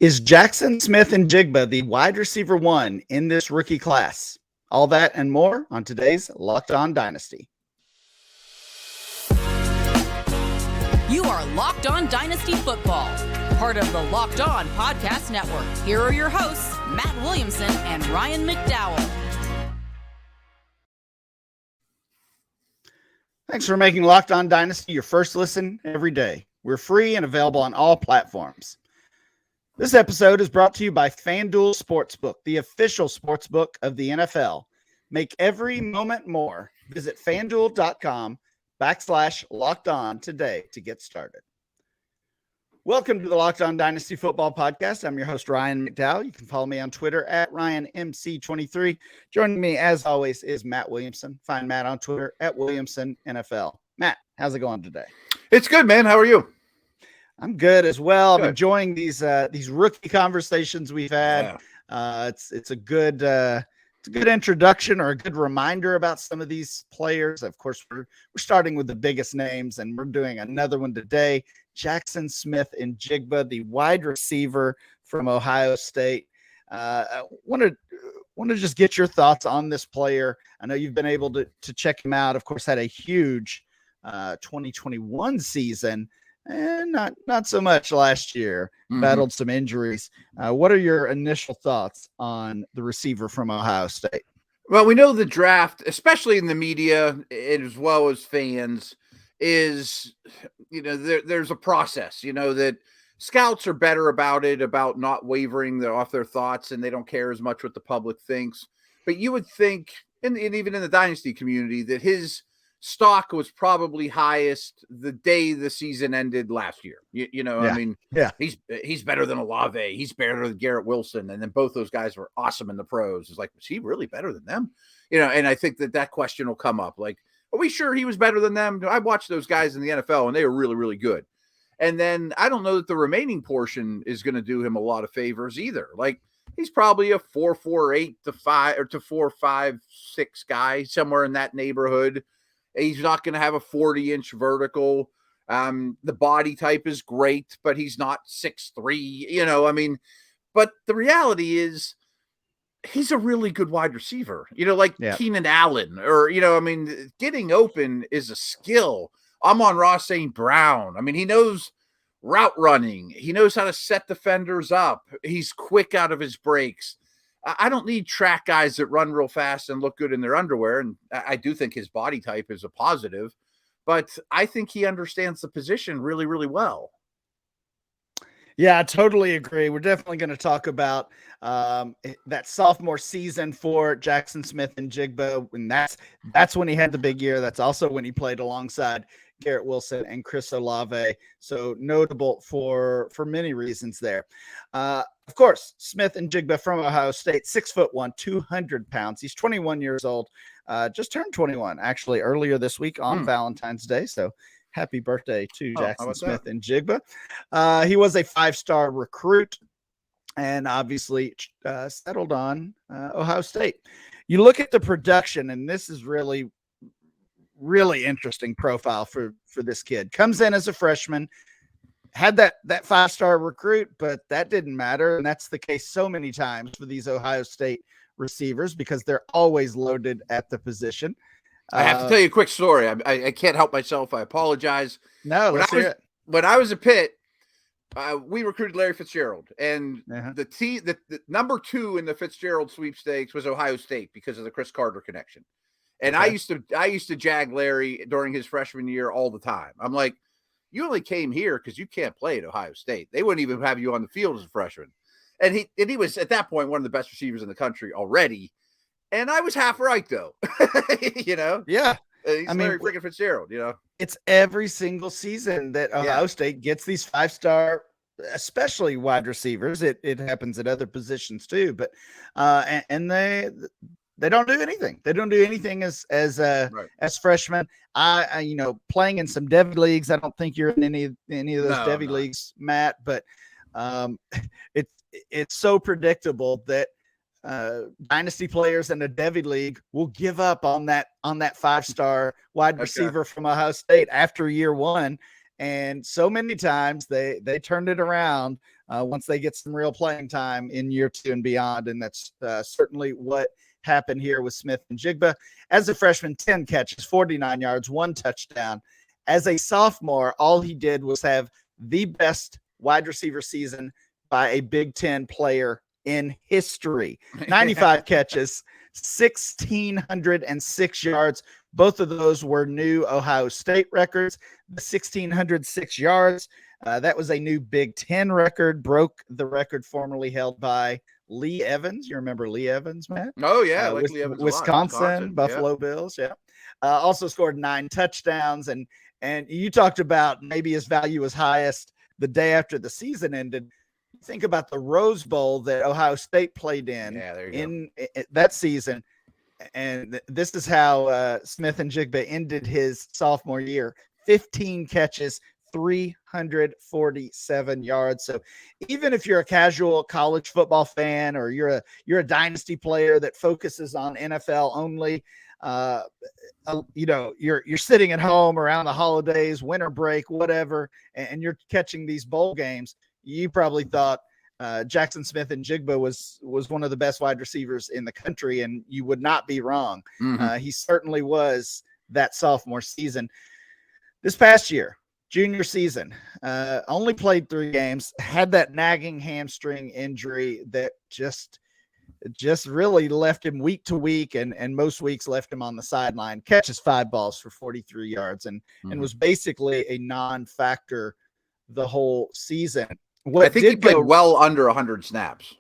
Is Jaxon Smith-Njigba the wide receiver one in this rookie class? All that and more on today's Locked On Dynasty. You are Locked On Dynasty Football, part of the Locked On Podcast Network. Here are your hosts, Matt Williamson and Ryan McDowell. Thanks for making Locked On Dynasty your first listen every day. We're free and available on all platforms. This episode is brought to you by FanDuel Sportsbook, the official sportsbook of the NFL. Make every moment more. Visit FanDuel.com/LockedOn today to get started. Welcome to the Locked On Dynasty Football Podcast. I'm your host, Ryan McDowell. You can follow me on Twitter at RyanMC23. Joining me, as always, is Matt Williamson. Find Matt on Twitter at WilliamsonNFL. Matt, how's it going today? It's good, man. How are you? I'm good as well. Good. I'm enjoying these rookie conversations we've had. Yeah. It's a good introduction or a good reminder about some of these players. Of course, we're starting with the biggest names, and we're doing another one today. Jaxon Smith-Njigba, the wide receiver from Ohio State. I want to just get your thoughts on this player. I know you've been able to check him out. Of course, had a huge 2021 season. And not so much last year. Battled some injuries. What are your initial thoughts on the receiver from Ohio State? Well, we know the draft, especially in the media as well as fans, is, there's a process, that scouts are better about it, about not wavering off their thoughts, and they don't care as much what the public thinks. But you would think, and even in the Dynasty community, that his stock was probably highest the day the season ended last year. He's better than Olave. He's better than Garrett Wilson. And then both those guys were awesome in the pros. It's like, was he really better than them? And I think that question will come up. Like, are we sure he was better than them? I watched those guys in the NFL and they were really, really good. And then I don't know that the remaining portion is going to do him a lot of favors either. Like, he's probably a 4.48 to 5 or to 4.56 guy, somewhere in that neighborhood. He's not going to have a 40-inch vertical. The body type is great, but he's not 6'3", But the reality is he's a really good wide receiver, Keenan Allen or, getting open is a skill. Amon-Ra St. Brown. He knows route running. He knows how to set defenders up. He's quick out of his breaks. I don't need track guys that run real fast and look good in their underwear. And I do think his body type is a positive, but I think he understands the position really, really well. Yeah, I totally agree. We're definitely going to talk about that sophomore season for Jaxon Smith-Njigba. And that's when he had the big year. That's also when he played alongside Garrett Wilson and Chris Olave. So notable for many reasons there. Of course, Smith-Njigba from Ohio State, 6'1", 200 pounds. He's 21 years old, just turned 21 actually earlier this week on Valentine's Day. So happy birthday to Jaxon Smith-Njigba. He was a 5-star recruit and obviously settled on Ohio State. You look at the production, and this is really interesting profile for this kid. Comes in as a freshman, had that 5-star recruit, but that didn't matter. And that's the case so many times for these Ohio State receivers because they're always loaded at the position. I have to tell you a quick story. I can't help myself. I apologize. No, let's hear it. When I was at Pitt, we recruited Larry Fitzgerald, and the number 2 in the Fitzgerald sweepstakes was Ohio State because of the Chris Carter connection. And okay. I used to jag Larry during his freshman year all the time. I'm like, you only came here because you can't play at Ohio State. They wouldn't even have you on the field as a freshman. And he was at that point one of the best receivers in the country already. And I was half right though. Yeah. He's Larry freaking Fitzgerald. It's every single season that Ohio State gets these 5-star, especially wide receivers. It happens at other positions too, but and they don't do anything. They don't do anything as freshmen. Playing in some Devy leagues. I don't think you're in any of those Devy leagues, Matt. But it's so predictable that dynasty players in a Devy league will give up on that 5-star wide receiver from Ohio State after year one, And so many times they turned it around once they get some real playing time in year 2 and beyond. And that's certainly what happened here with Smith-Njigba. As a freshman, 10 catches, 49 yards, 1 touchdown. As a sophomore, all he did was have the best wide receiver season by a Big Ten player in history. 95 catches, 1,606 yards. Both of those were new Ohio State records. The 1,606 yards, that was a new Big Ten record, broke the record formerly held by Lee Evans. You remember Lee Evans, Matt? Oh, yeah. Like Lee Evans Wisconsin, Buffalo Bills. Yeah. Also scored 9 touchdowns. And you talked about maybe his value was highest the day after the season ended. Think about the Rose Bowl that Ohio State played in that season. And this is how Smith-Njigba ended his sophomore year. 15 catches, 347 yards. So even if you're a casual college football fan, or you're a dynasty player that focuses on NFL only, you're sitting at home around the holidays, winter break, whatever, and you're catching these bowl games, you probably thought Jaxon Smith-Njigba was one of the best wide receivers in the country, and you would not be wrong. He certainly was that sophomore season. This past year, junior season, only played 3 games, had that nagging hamstring injury that just really left him week to week, and most weeks left him on the sideline. Catches 5 balls for 43 yards and was basically a non-factor the whole season. I think he played well under 100 snaps.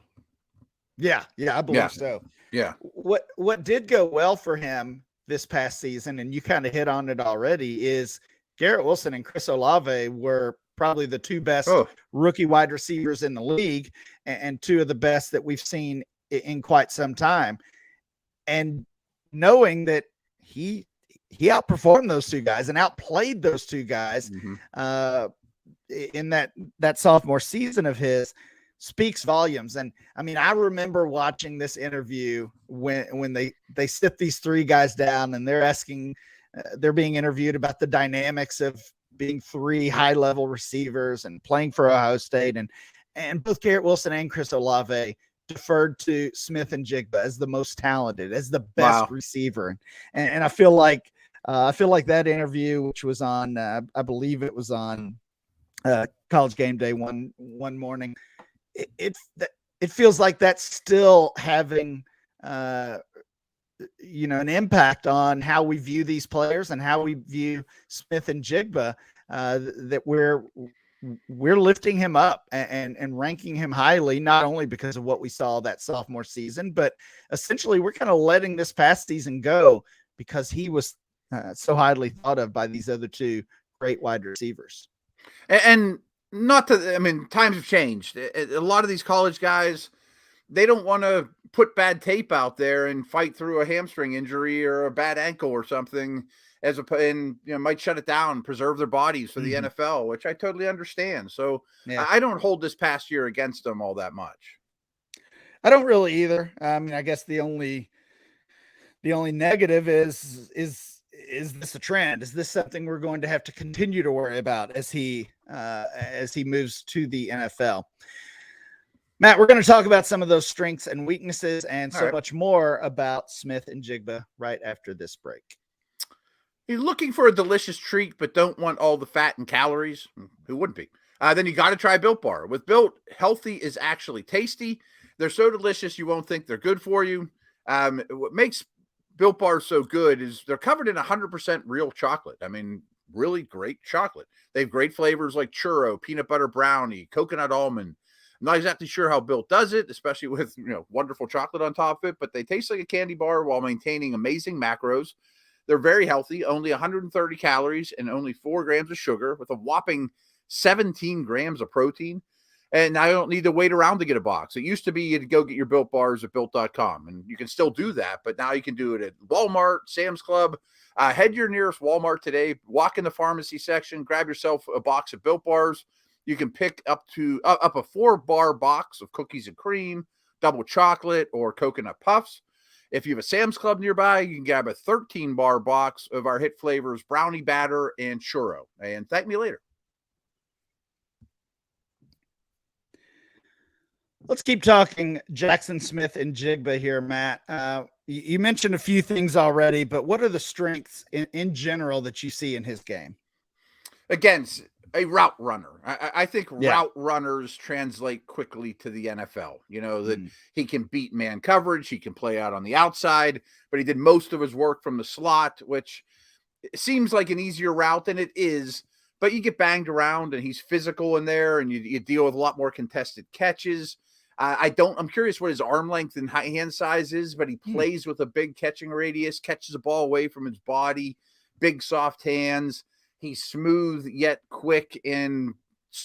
Yeah, I believe so. Yeah. What did go well for him this past season, and you kind of hit on it already, is Garrett Wilson and Chris Olave were probably the 2 best rookie wide receivers in the league, and 2 of the best that we've seen in quite some time. And knowing that he outperformed those 2 guys and outplayed those 2 guys in that sophomore season of his speaks volumes. And I mean, I remember watching this interview when they sit these 3 guys down and they're being interviewed about the dynamics of being 3 high-level receivers and playing for Ohio State. And both Garrett Wilson and Chris Olave deferred to Smith-Njigba as the most talented, as the best receiver. And I feel like that interview, which was on, I believe it was on College Game Day one morning, it feels like that's still having an impact on how we view these players and how we view Smith-Njigba, that we're lifting him up and ranking him highly, not only because of what we saw that sophomore season, but essentially we're kind of letting this past season go because he was so highly thought of by these other 2 great wide receivers. And times have changed. A lot of these college guys, they don't want to put bad tape out there and fight through a hamstring injury or a bad ankle or something, might shut it down, preserve their bodies for the NFL, which I totally understand. So I don't hold this past year against them all that much. I don't really either. I mean, I guess the only negative is this a trend? Is this something we're going to have to continue to worry about as he moves to the NFL? Matt, we're going to talk about some of those strengths and weaknesses and much more about Smith-Njigba right after this break. You're looking for a delicious treat, but don't want all the fat and calories? Who wouldn't be? Then you got to try Built Bar. With Built, healthy is actually tasty. They're so delicious you won't think they're good for you. What makes Built Bar so good is they're covered in 100% real chocolate. I mean, really great chocolate. They have great flavors like churro, peanut butter brownie, coconut almond. I'm not exactly sure how Built does it, especially with wonderful chocolate on top of it, but they taste like a candy bar while maintaining amazing macros. They're very healthy, only 130 calories and only 4 grams of sugar with a whopping 17 grams of protein. And I don't need to wait around to get a box. It used to be you'd go get your Built Bars at Built.com, and you can still do that, but now you can do it at Walmart, Sam's Club. Head to your nearest Walmart today, walk in the pharmacy section, grab yourself a box of Built Bars. You can pick up a 4-bar box of cookies and cream, double chocolate, or coconut puffs. If you have a Sam's Club nearby, you can grab a 13-bar box of our hit flavors, brownie batter and churro. And thank me later. Let's keep talking Jaxon Smith-Njigba here, Matt. You mentioned a few things already, but what are the strengths in general that you see in his game? Against a route runner. I think route runners translate quickly to the NFL. You know, that he can beat man coverage, he can play out on the outside, but he did most of his work from the slot, which seems like an easier route than it is. But you get banged around, and he's physical in there, and you deal with a lot more contested catches. I'm curious what his arm length and hand size is, but he plays with a big catching radius, catches the ball away from his body, big soft hands. He's smooth yet quick, and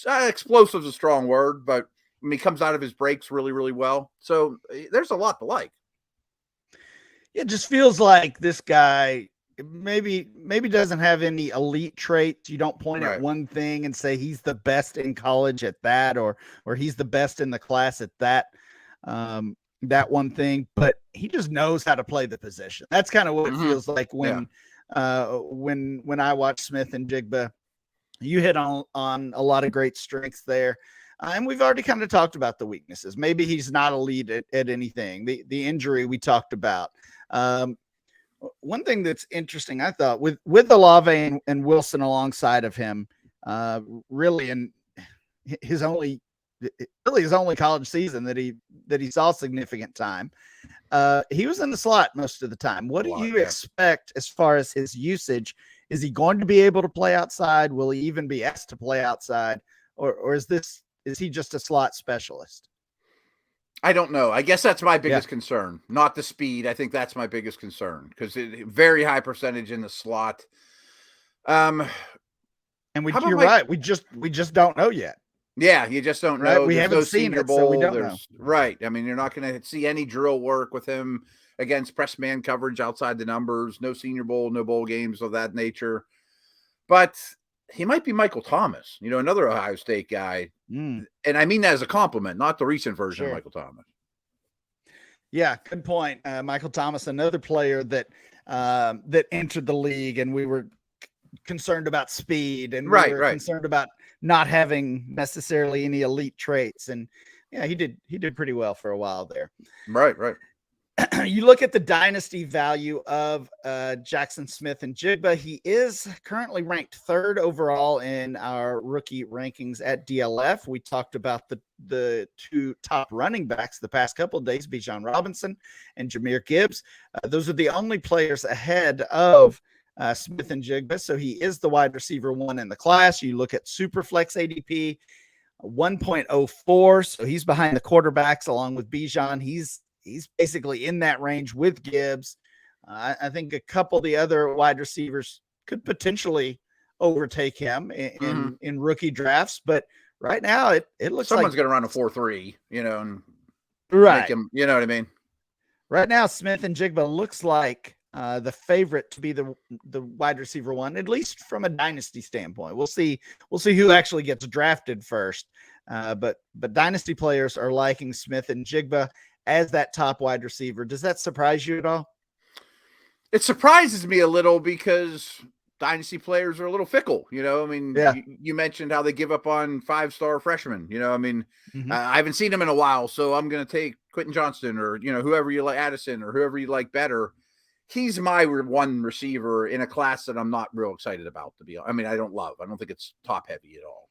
explosive is a strong word, but I mean, he comes out of his breaks really, really well. So there's a lot to like. It just feels like this guy maybe doesn't have any elite traits. You don't point at one thing and say he's the best in college at that, or he's the best in the class at that one thing, but he just knows how to play the position. That's kind of what it feels like when I watch Smith-Njigba. You hit on a lot of great strengths there. And we've already kind of talked about the weaknesses. Maybe he's not elite at anything. The injury we talked about. One thing that's interesting, I thought, with Olave and Wilson alongside of him, really in his only college season that he saw significant time, he was in the slot most of the time. What do you expect as far as his usage? Is he going to be able to play outside? Will he even be asked to play outside, or is he just a slot specialist? I don't know. I guess that's my biggest concern, not the speed. I think that's my biggest concern because very high percentage in the slot. And you're right. We just don't know yet. Yeah, you just don't know. Right? We haven't seen it, so we don't know. Right. I mean, you're not going to see any drill work with him against press man coverage outside the numbers. No Senior Bowl, no bowl games of that nature. But he might be Michael Thomas, another Ohio State guy. And I mean that as a compliment, not the recent version of Michael Thomas. Yeah, good point. Michael Thomas, another player that entered the league, and we were concerned about speed, and we were concerned about not having necessarily any elite traits. And yeah, he did pretty well for a while there. Right. You look at the dynasty value of Jaxon Smith-Njigba. He is currently ranked 3rd overall in our rookie rankings at DLF. We talked about the two top running backs the past couple of days, Bijan Robinson and Jahmyr Gibbs. Those are the only players ahead of Smith-Njigba. So he is the wide receiver 1 in the class. You look at Superflex ADP, 1.04. So he's behind the quarterbacks along with Bijan. He's basically in that range with Gibbs. I think a couple of the other wide receivers could potentially overtake him in rookie drafts. But right now, it looks someone's like going to run a 4.3, and right. Make him, you know what I mean? Right now, Smith-Njigba looks like the favorite to be the wide receiver 1, at least from a dynasty standpoint. We'll see who actually gets drafted first. But dynasty players are liking Smith-Njigba as that top wide receiver. Does that surprise you at all? It surprises me a little because dynasty players are a little fickle. I mean, you mentioned how they give up on 5-star freshmen. I mean, I haven't seen him in a while, so I'm going to take Quentin Johnston or, whoever you like, Addison or whoever you like better. He's my one receiver in a class that I'm not real excited about, to be honest. I mean, I don't think it's top heavy at all.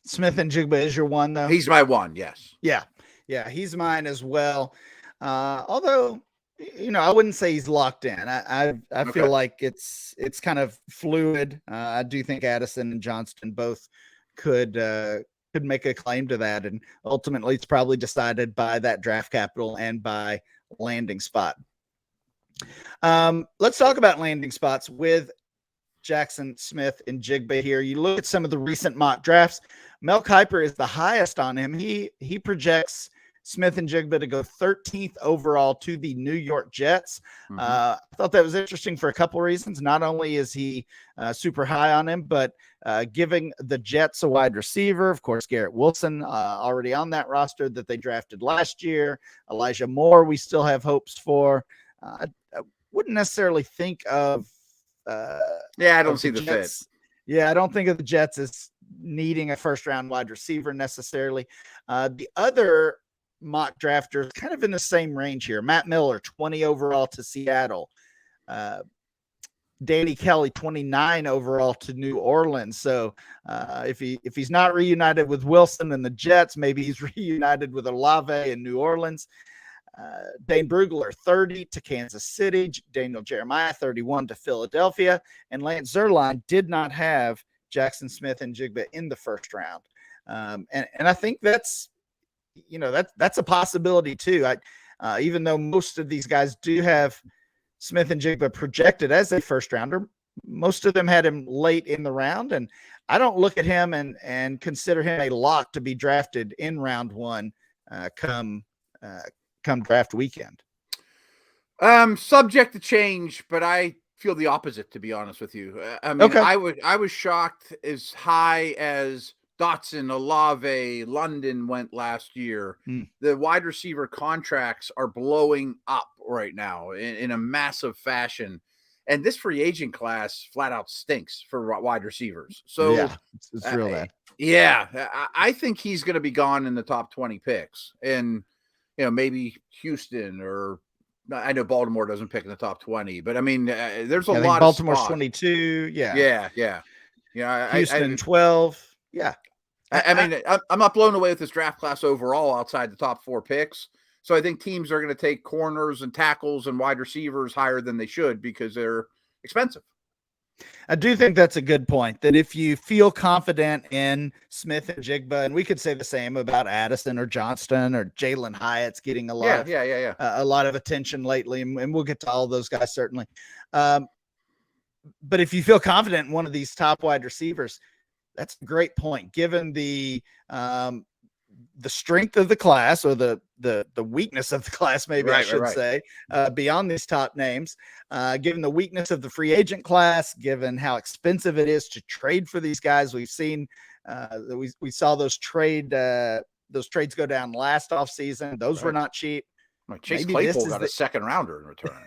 Smith-Njigba is your one, though? He's my one, yes. Yeah, he's mine as well. Although, I wouldn't say he's locked in. I feel like it's kind of fluid. I do think Addison and Johnston both could make a claim to that, and ultimately it's probably decided by that draft capital and by landing spot. Let's talk about landing spots with Jaxon Smith-Njigba here. You look at some of the recent mock drafts. Mel Kiper is the highest on him. He projects Smith-Njigba to go 13th overall to the New York Jets. I thought that was interesting for a couple reasons. Not only is he super high on him, but giving the Jets a wide receiver. Of course, Garrett Wilson already on that roster that they drafted last year. Elijah Moore we still have hopes for. I wouldn't necessarily think of I don't see the fit. Yeah, I don't think of the Jets as needing a first-round wide receiver necessarily. The other mock drafters kind of in the same range here. Matt Miller, 20 overall to Seattle. Danny Kelly, 29 overall to New Orleans. So if he's not reunited with Wilson and the Jets, maybe he's reunited with Olave in New Orleans. Dane Brugler, 30 to Kansas City. Daniel Jeremiah, 31 to Philadelphia. And Lance Zierlein did not have Jaxon Smith-Njigba in the first round. And I think that's a possibility too. Even though most of these guys do have Smith-Njigba projected as a first rounder, most of them had him late in the round. And I don't look at him and consider him a lock to be drafted in round one come draft weekend. Subject to change, but I feel the opposite, to be honest with you. I mean, okay. I was shocked as high as Dotson, Olave, London went last year. The wide receiver contracts are blowing up right now in a massive fashion. And this free agent class flat out stinks for wide receivers. So yeah, it's real bad. Yeah, I think he's going to be gone in the top 20 picks. And, maybe Houston, or I know Baltimore doesn't pick in the top 20 but I mean, there's a lot of Baltimore's 22. Yeah. Houston 12. Yeah. I mean, I'm not blown away with this draft class overall outside the top 4 picks. So I think teams are going to take corners and tackles and wide receivers higher than they should because they're expensive. I do think that's a good point, that if you feel confident in Smith-Njigba, and we could say the same about Addison or Johnston or Jalen Hyatt's getting a lot of attention lately, and we'll get to all those guys certainly. But if you feel confident in one of these top wide receivers, that's a great point, given the strength of the class, or the weakness of the class, maybe I should say, beyond these top names, given the weakness of the free agent class, given how expensive it is to trade for these guys. We've seen we saw those trades go down last offseason. Those were not cheap. Chase Claypool got a second rounder in return,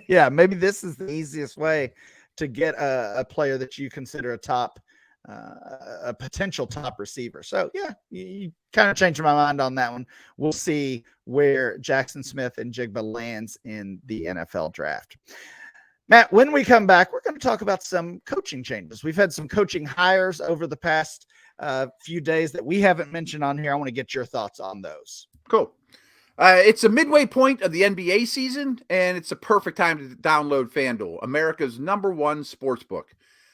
Yeah, maybe this is the easiest way to get a player that you consider a potential top receiver. So yeah, you kind of changed my mind on that one. We'll see where Jaxon Smith-Njigba lands in the NFL draft. Matt, when we come back, we're going to talk about some coaching changes. We've had some coaching hires over the past few days that we haven't mentioned on here. I want to get your thoughts on those. Cool. It's a midway point of the NBA season, and it's a perfect time to download FanDuel, America's #1 sportsbook.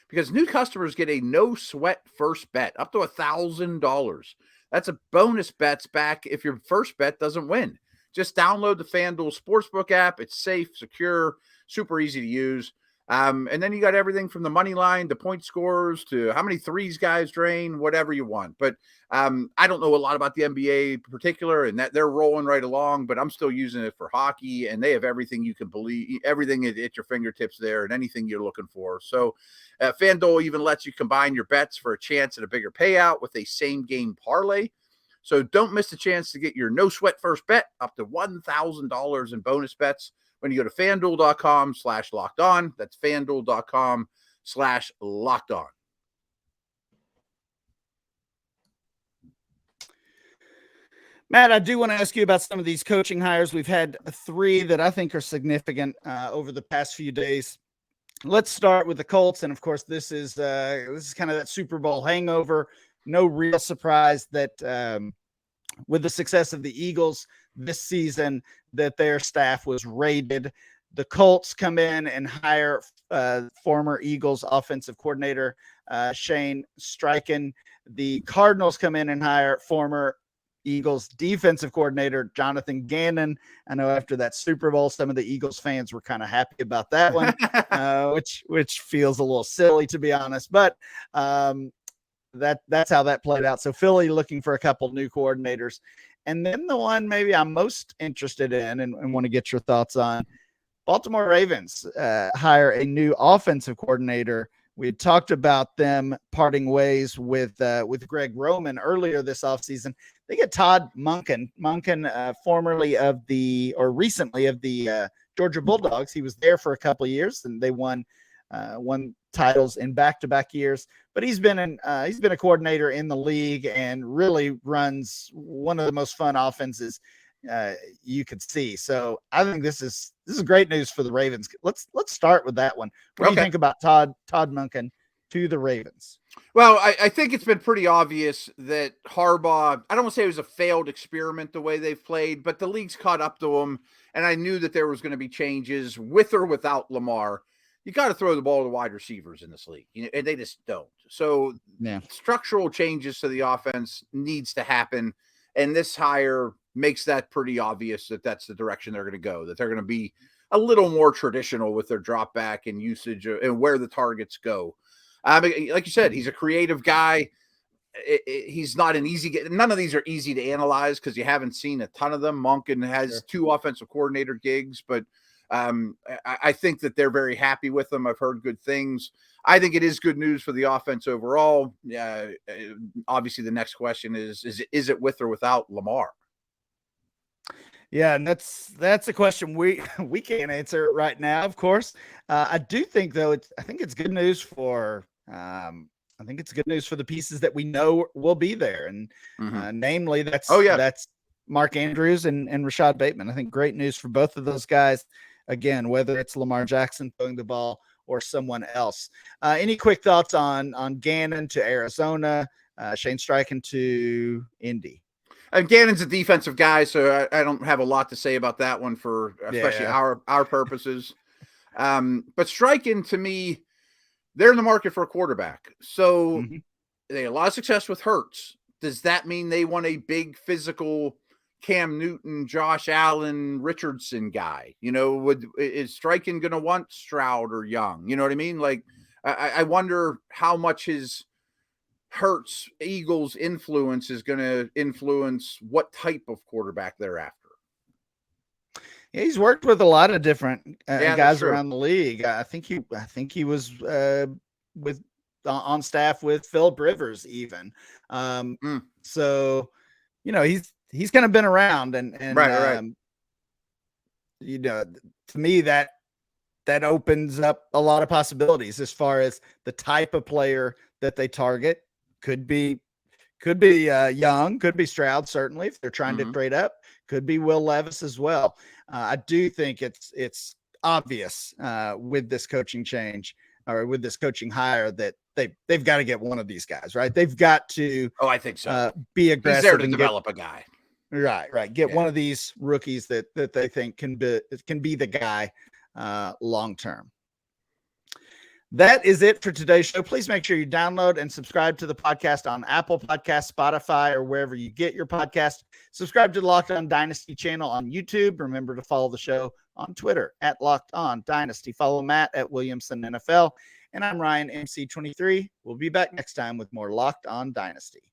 Because new customers get a no-sweat first bet up to $1,000. That's a bonus bets back if your first bet doesn't win. Just download the FanDuel Sportsbook app. It's safe, secure, super easy to use. And then you got everything from the money line, the point scores, to how many threes guys drain, whatever you want. But I don't know a lot about the NBA in particular, and that they're rolling right along, but I'm still using it for hockey, and they have everything you can believe, everything at your fingertips there, and anything you're looking for. So FanDuel even lets you combine your bets for a chance at a bigger payout with a same-game parlay. So don't miss the chance to get your no-sweat first bet up to $1,000 in bonus bets when you go to FanDuel.com/lockedon. That's FanDuel.com/lockedon. Matt, I do want to ask you about some of these coaching hires. We've had 3 that I think are significant over the past few days. Let's start with the Colts, and of course, this is kind of that Super Bowl hangover. No real surprise that with the success of the Eagles this season, that their staff was raided. The Colts come in and hire former Eagles offensive coordinator Shane Steichen. The Cardinals come in and hire former Eagles defensive coordinator Jonathan Gannon. I know after that Super Bowl, some of the Eagles fans were kind of happy about that one, which feels a little silly, to be honest. But that's how that played out. So Philly looking for a couple new coordinators. And then the one maybe I'm most interested in and want to get your thoughts on, Baltimore Ravens hire a new offensive coordinator. We had talked about them parting ways with Greg Roman earlier this offseason. They get Todd Monken, recently of the Georgia Bulldogs. He was there for a couple of years, and they won won titles in back-to-back years. But he's been a coordinator in the league and really runs one of the most fun offenses you could see. So I think this is great news for the Ravens. Let's start with that one. What do you think about Todd Monken to the Ravens? Well, I think it's been pretty obvious that Harbaugh, I don't want to say it was a failed experiment the way they've played, but the league's caught up to him. And I knew that there was going to be changes with or without Lamar. You got to throw the ball to wide receivers in this league, and they just don't. So structural changes to the offense needs to happen. And this hire makes that pretty obvious that that's the direction they're going to go, that they're going to be a little more traditional with their drop back and usage and where the targets go. Like you said, he's a creative guy. He's not an easy – none of these are easy to analyze because you haven't seen a ton of them. Monken has 2 offensive coordinator gigs, but I think that they're very happy with him. I've heard good things. I think it is good news for the offense overall. Obviously, the next question is it with or without Lamar? Yeah, and that's a question we can't answer right now, of course. I do think, though, I think it's good news for the pieces that we know will be there, and namely that's Mark Andrews and Rashad Bateman. I think great news for both of those guys. Again, whether it's Lamar Jackson throwing the ball or someone else. Any quick thoughts on Gannon to Arizona, Shane Steichen to Indy? And Gannon's a defensive guy, so I don't have a lot to say about that one for especially our purposes. But Steichen, to me, they're in the market for a quarterback. So they had a lot of success with Hurts. Does that mean they want a big physical Cam Newton, Josh Allen, Richardson guy? Is Steichen going to want Stroud or Young? You know what I mean? Like, I wonder how much his Hurts Eagles influence is going to influence what type of quarterback they're after. Yeah, he's worked with a lot of different guys around the league. I think he was on staff with Philip Rivers even. So, he's kind of been around and right. To me that opens up a lot of possibilities as far as the type of player that they target. Could be Young, could be Stroud, certainly, if they're trying to trade up. Could be Will Levis as well. I do think it's obvious with this coaching change or with this coaching hire that they've got to get one of these guys, right? They've got to. Oh, I think so. Be aggressive. He's there to develop a guy. Right. Get one of these rookies that they think can be the guy long term. That is it for today's show. Please make sure you download and subscribe to the podcast on Apple Podcasts, Spotify, or wherever you get your podcast. Subscribe to the Locked On Dynasty channel on YouTube. Remember to follow the show on Twitter at Locked On Dynasty. Follow Matt at Williamson NFL. And I'm Ryan, MC23. We'll be back next time with more Locked On Dynasty.